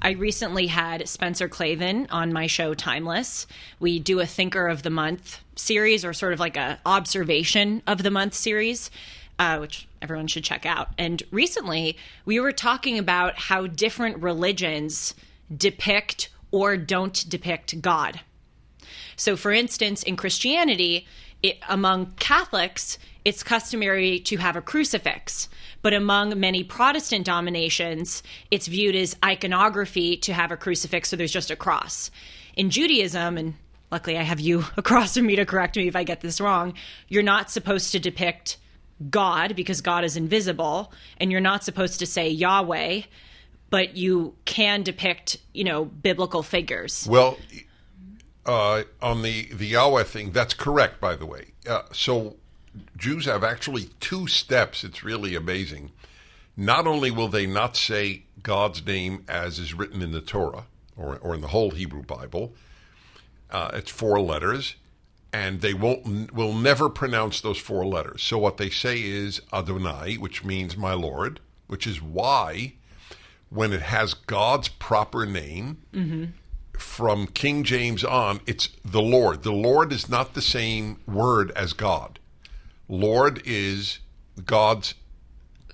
I recently had Spencer Clavin on my show, Timeless. We do a Thinker of the Month series, or sort of like a Observation of the Month series, which everyone should check out. And recently, we were talking about how different religions depict or don't depict God. So, for instance, in Christianity, among Catholics, it's customary to have a crucifix. But among many Protestant denominations, it's viewed as iconography to have a crucifix, so there's just a cross. In Judaism, and luckily I have you across from me to correct me if I get this wrong, you're not supposed to depict God because God is invisible, and you're not supposed to say Yahweh, but you can depict, biblical figures. Well, on the Yahweh thing, that's correct, by the way. So Jews have actually two steps. It's really amazing. Not only will they not say God's name as is written in the Torah or in the whole Hebrew Bible, it's 4 letters, and they will never pronounce those 4 letters. So what they say is Adonai, which means my Lord, which is why when it has God's proper name, from King James on, it's the Lord. The Lord is not the same word as God. Lord is God's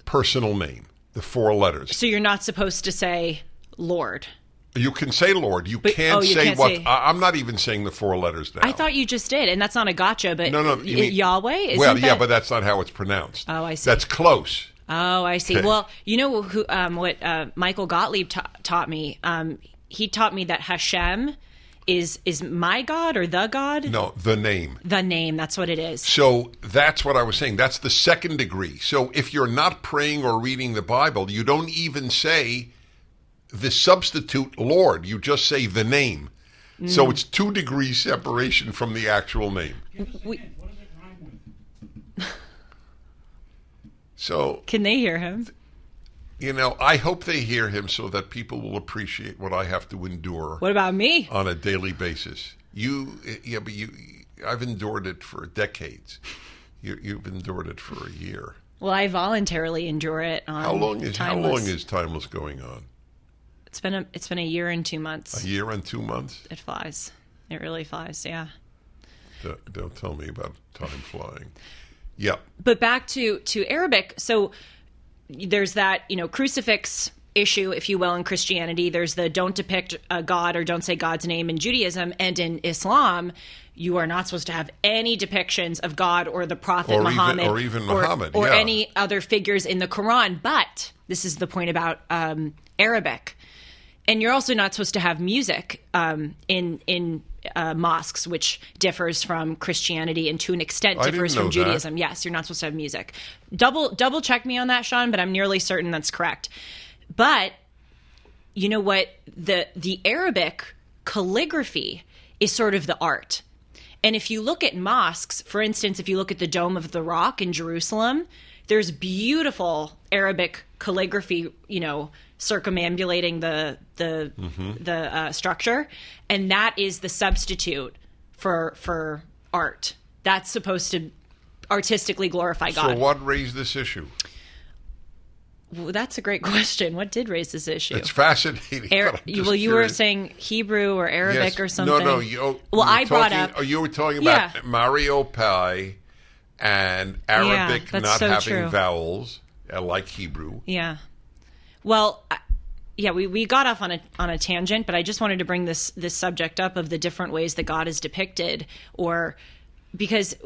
personal name, the 4 letters. So you're not supposed to say Lord. You can say Lord. You can't say what. I'm not even saying the 4 letters now. I thought you just did, and that's not a gotcha, but no, you mean, Yahweh? Yeah, but that's not how it's pronounced. Oh, I see. That's close. Oh, I see. Okay. Well, you know what Michael Gottlieb taught me? He taught me that Hashem is my God or the God? No, the name. The name, that's what it is. So that's what I was saying. That's the second degree. So if you're not praying or reading the Bible, you don't even say the substitute Lord. You just say the name. So it's 2 degrees separation from the actual name. So can they hear him? I hope they hear him so that people will appreciate what I have to endure. What about me? On a daily basis. I've endured it for decades. You've endured it for a year. Well, I voluntarily endure it on How long is Timeless going on? It's been a year and 2 months. A year and 2 months? It flies. It really flies, yeah. Don't tell me about time flying. Yeah. But back to Arabic. So there's that, crucifix issue, if you will, in Christianity. There's the don't depict a God or don't say God's name in Judaism. And in Islam, you are not supposed to have any depictions of God or the Prophet Muhammad. Or even Muhammad, or any other figures in the Quran. But this is the point about Arabic. And you're also not supposed to have music in mosques, which differs from Christianity and to an extent differs from Judaism. That. Yes, you're not supposed to have music. Double check me on that, Sean, but I'm nearly certain that's correct. But you know what? The Arabic calligraphy is sort of the art. And if you look at mosques, for instance, if you look at the Dome of the Rock in Jerusalem, there's beautiful Arabic calligraphy, circumambulating the structure, and that is the substitute for art. That's supposed to artistically glorify God. So what raised this issue? Well, that's a great question. What did raise this issue? It's fascinating. You were saying Hebrew or Arabic or something. No. You were talking about Mario Pi and Arabic not having vowels, like Hebrew. Yeah. Well, we got off on a tangent, but I just wanted to bring this subject up of the different ways that God is depicted, because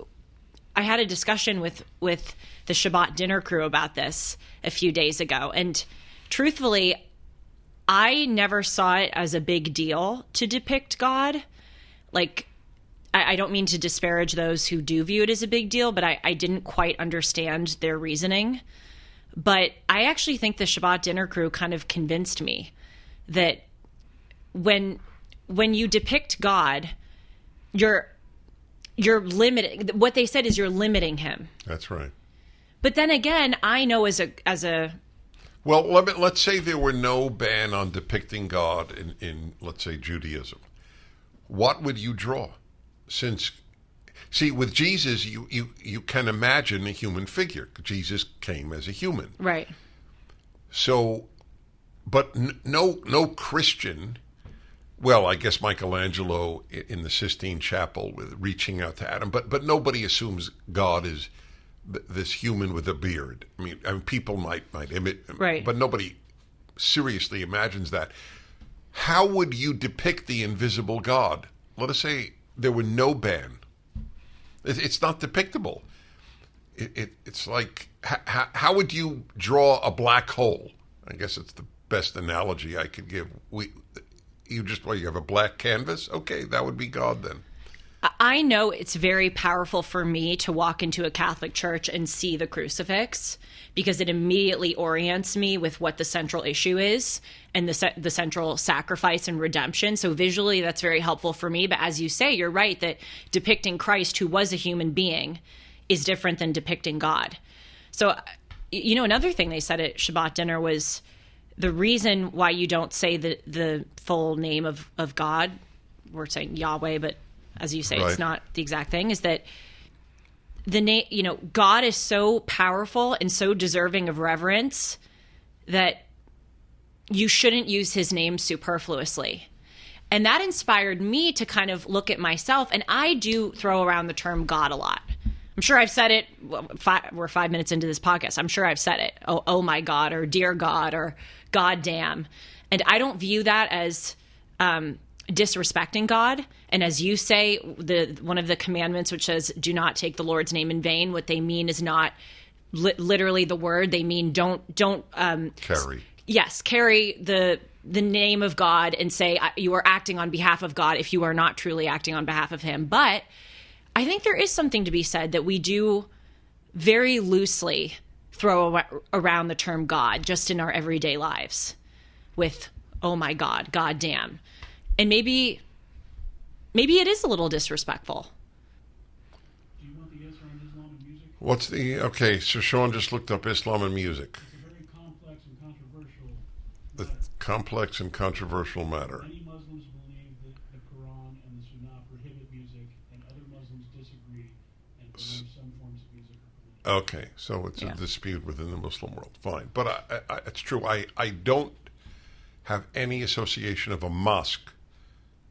I had a discussion with the Shabbat dinner crew about this a few days ago, and truthfully, I never saw it as a big deal to depict God. Like, I don't mean to disparage those who do view it as a big deal, but I didn't quite understand their reasoning. But I actually think the Shabbat dinner crew kind of convinced me that when you depict God, you're limiting. What they said is you're limiting him. That's right. But then again, I know as a well, let's say there were no ban on depicting God in let's say Judaism. What would you draw? See, with Jesus, you can imagine a human figure. Jesus came as a human. Right. So but no Christian. Well, I guess Michelangelo in the Sistine Chapel with reaching out to Adam, but nobody assumes God is this human with a beard. I mean people might imitate, right, but nobody seriously imagines that. How would you depict the invisible God? Let us say there were no ban. It's not depictable. It's like, how would you draw a black hole? I guess it's the best analogy I could give. You have a black canvas? Okay, that would be God then. I know it's very powerful for me to walk into a Catholic church and see the crucifix, because it immediately orients me with what the central issue is and the central sacrifice and redemption. So visually, that's very helpful for me. But as you say, you're right that depicting Christ, who was a human being, is different than depicting God. So, another thing they said at Shabbat dinner was the reason why you don't say the full name of God. We're saying Yahweh, but as you say, right, it's not the exact thing, is that the name, God is so powerful and so deserving of reverence that you shouldn't use his name superfluously. And that inspired me to kind of look at myself. And I do throw around the term God a lot. I'm sure I've said it. We're 5 minutes into this podcast. I'm sure I've said it. Oh my God, or dear God, or God damn. And I don't view that as disrespecting God. And as you say, one of the commandments, which says, do not take the Lord's name in vain. What they mean is not literally the word. They mean don't carry. Yes, carry the name of God and say you are acting on behalf of God if you are not truly acting on behalf of him. But I think there is something to be said that we do very loosely throw around the term God just in our everyday lives with, oh my God, God damn. And maybe it is a little disrespectful. Do you want the answer on Islam and music? Okay, so Sean just looked up Islam and music. It's a very complex and controversial The matter. complex and controversial matter. Many Muslims believe that the Quran and the Sunnah prohibit music, and other Muslims disagree and believe some forms of music are permitted. Okay, so it's a dispute within the Muslim world. Fine. But it's true. I don't have any association of a mosque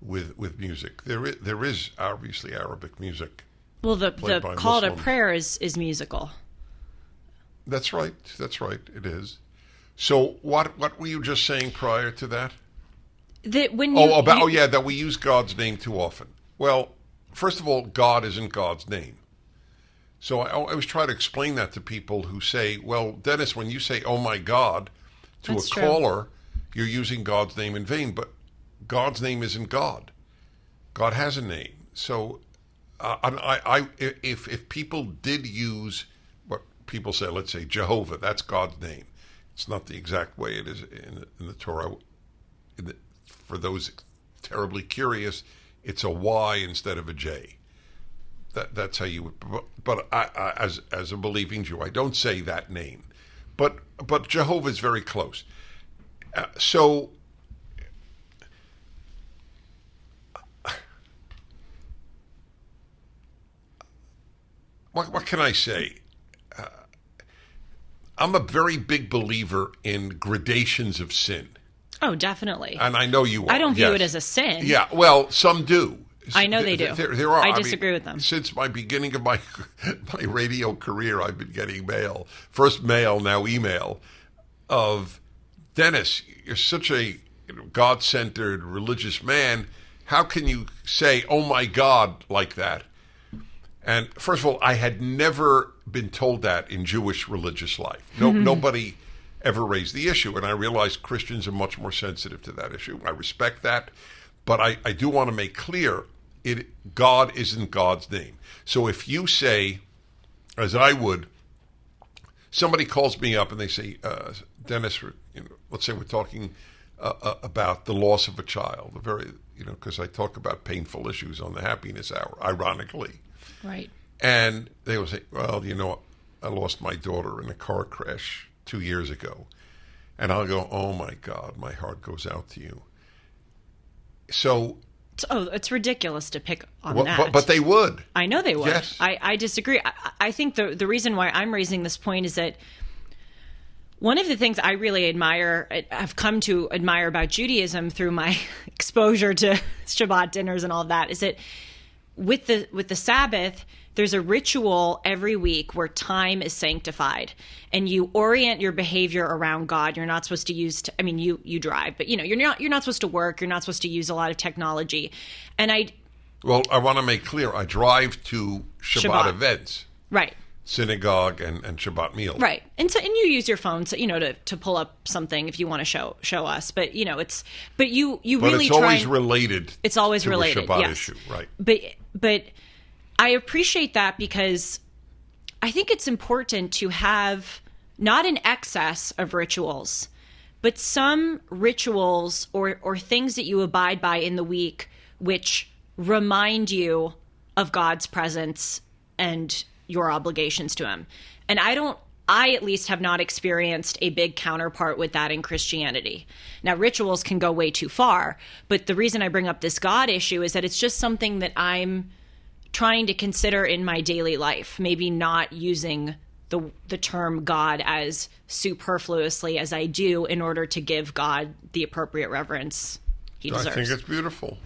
with music. There is obviously Arabic music. Well, the call to Muslims. prayer is musical. That's right. It is. So what were you just saying prior to that? That when that we use God's name too often. Well, first of all, God isn't God's name. So I always try to explain that to people who say, well, Dennis, when you say, oh my God, to That's a true. caller, you're using God's name in vain. But God's name isn't God. God has a name. So if people did use what people say, let's say Jehovah, that's God's name. It's not the exact way it is in the Torah. For those terribly curious, it's a Y instead of a J. That's how you would. But I, as a believing Jew, I don't say that name. But Jehovah is very close. So what can I say? I'm a very big believer in gradations of sin. Oh, definitely. And I know you are. I don't view yes. it as a sin. Yeah, well, some do. I know they do. There are. I disagree with them. Since my beginning of my radio career, I've been getting mail. First mail, now email, of, Dennis, you're such a God-centered religious man. How can you say, oh my God, like that? And first of all, I had never been told that in Jewish religious life. Nobody ever raised the issue, and I realize Christians are much more sensitive to that issue. I respect that, but I do want to make clear, God isn't God's name. So if you say, as I would, somebody calls me up and they say, Dennis, let's say we're talking about the loss of a child, because I talk about painful issues on the Happiness Hour, ironically. Right. And they will say, well, I lost my daughter in a car crash 2 years ago. And I'll go, oh my God, my heart goes out to you. So... it's ridiculous to pick on well, that. But they would. I know they would. Yes. I disagree. I think the reason why I'm raising this point is that One of the things I really have come to admire about Judaism through my exposure to Shabbat dinners and all of that, is that with the Sabbath, there's a ritual every week where time is sanctified, and you orient your behavior around God. You're not supposed to you drive, but you're not supposed to work. You're not supposed to use a lot of technology. And I want to make clear, I drive to Shabbat events. Right. Synagogue and Shabbat meal. Right. And you use your phone to pull up something if you want to show us. But you really it's always related. It's always to related. A Shabbat yes. issue, right? But I appreciate that, because I think it's important to have not an excess of rituals, but some rituals or things that you abide by in the week which remind you of God's presence and your obligations to him. And I at least have not experienced a big counterpart with that in Christianity. Now, rituals can go way too far, but the reason I bring up this God issue is that it's just something that I'm trying to consider in my daily life, maybe not using the term God as superfluously as I do in order to give God the appropriate reverence he deserves. I think it's beautiful.